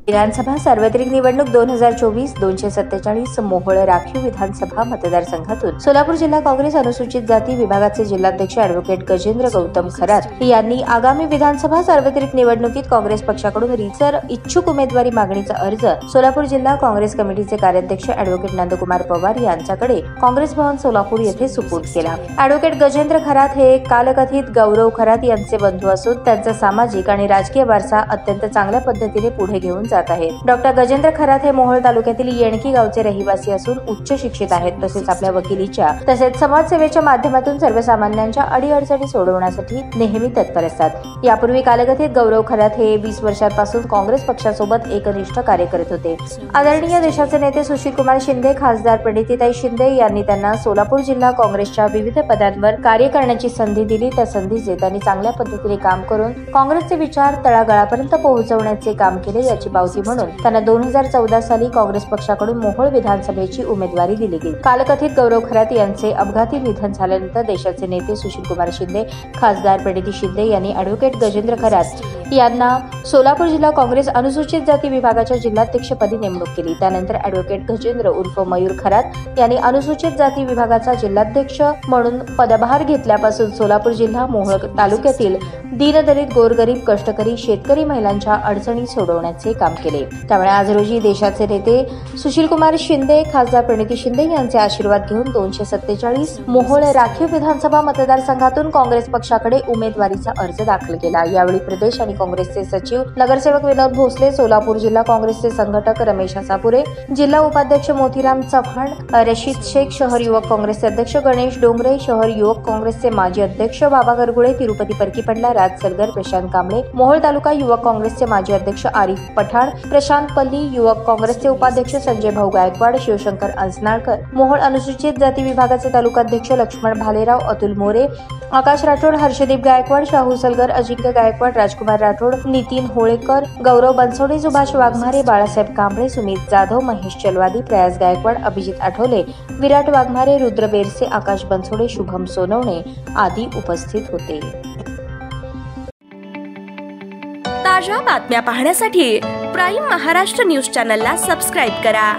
विधानसभा सार्वत्रिक निवडणूक 2024 247 मोहोळ राखीव विधानसभा मतदारसंघातून सोलापूर जिल्हा काँग्रेस अनुसूचित जाती विभागाचे जिल्हाध्यक्ष ॲडव्होकेट गजेंद्र गौतम खरात यांनी आगामी विधानसभा सार्वत्रिक निवडणुकीत काँग्रेस पक्षाकडून रितसर इच्छुक उमेदवारी मागणीचा अर्ज सोलापूर जिल्हा काँग्रेस कमिटीचे कार्याध्यक्ष ॲडव्होकेट नंदकुमार पवार यांच्याकडे काँग्रेस भवन सोलापूर येथे सुपूर्द केला। ॲडव्होकेट गजेंद्र खरात हे कालकथित गौरव खरात यांचे बंधू असून त्यांचा सामाजिक आणि राजकीय वारसा अत्यंत चांगल्या पद्धतीने पुढे घेऊन डॉक्टर गजेंद्र खरात हे मोहोळ तालुक्यातील येणकी गावचे रहिवासी असून उच्च शिक्षित आहेत। तसेच आपल्या वकिलीच्या तसेच समाजसेवेच्या माध्यमातून सर्वसामान्यांच्या अडीअडचणी सोडवण्यासाठी नेहमी तत्पर असतात। यापूर्वी कालकथित गौरव खरात हे 20 वर्षांपासून काँग्रेस पक्षासोबत एकनिष्ठ कार्य करत होते। आदरणीय देशाचे नेते सुशीलकुमार शिंदे, खासदार पंडितताई शिंदे यांनी त्यांना सोलापूर जिल्हा काँग्रेसच्या विविध पदांवर कार्य करण्याची संधी दिली। त्या संधीचे त्यांनी चांगल्या पद्धतीने काम करून काँग्रेसचे विचार तळागाळापर्यंत पोहोचवण्याचे काम केले। याची पावती म्हणून त्यांना 2014 साली काँग्रेस पक्षाकडून मोहोळ विधानसभेची उमेदवारी दिली गेली। कालकथित गौरव खरात यांचे अपघाती निधन झाल्यानंतर देशाचे नेते सुशीलकुमार शिंदे, खासदार पंडितताई शिंदे यांनी ॲडव्होकेट गजेंद्र खरात यांना सोलापूर जिल्हा काँग्रेस अनुसूचित जाती विभागाच्या जिल्हाध्यक्षपदी नेमणूक केली। त्यानंतर ॲडव्होकेट गजेंद्र उर्फ मयूर खरात यांनी अनुसूचित जाती विभागाचा जिल्हाध्यक्ष म्हणून पदभार घेतल्यापासून सोलापूर जिल्हा मोहोळ तालुक्यातील दीनदलित, गोरगरीब, कष्टकरी, शेतकरी महिलांच्या अडचणी सोडवण्याचे काम केले। त्यामुळे आज रोजी देशाचे नेते सुशीलकुमार शिंदे, खासदार पंडितताई शिंदे यांचे आशीर्वाद घेऊन 247 मोहोळ राखीव विधानसभा मतदारसंघातून काँग्रेस पक्षाकडे उमेदवारीचा अर्ज दाखल केला। यावेळी प्रदेश आणि काँग्रेसचे सचिव नगरसेवक विनोद भोसले, सोलापूर जिल्हा काँग्रेसचे संघटक रमेश हसापुरे, जिल्हा उपाध्यक्ष मोतीराम चव्हाण, रशीद शेख, शहर युवक काँग्रेसचे अध्यक्ष गणेश डोंगरे, शहर युवक काँग्रेसचे माजी अध्यक्ष बाबा गरगुळे, तिरुपती परकीपंडला, राज सलगर, प्रशांत कांबळे, मोहोळ तालुका युवक काँग्रेसचे माजी अध्यक्ष आरिफ पठाण, प्रशांत पल्ली, युवक काँग्रेसचे उपाध्यक्ष संजय भाऊ गायकवाड, शिवशंकर अंसनाळकर, मोहोळ अनुसूचित जाती विभागाचे तालुकाध्यक्ष लक्ष्मण भालेराव, अतुल मोरे, आकाश राठोड, हर्षदीप गायकवाड, शाहू सलगर, अजिंक्य गायकवाड, राजकुमार राठोड, नितीन होळेकर, गौरव बनसोडे, सुभाष वाघमारे, बाळासाहेब कांबळे, सुमित जाधव, महेश चलवादी, प्रयास गायकवाड, अभिजित आठवले, विराट वाघमारे, रुद्र बेरसे, आकाश बनसोडे, शुभम सोनवणे आदी उपस्थित होते। ताज्या बातम्या पाहण्यासाठी प्राईम महाराष्ट्र न्यूज चॅनलला सबस्क्राईब करा।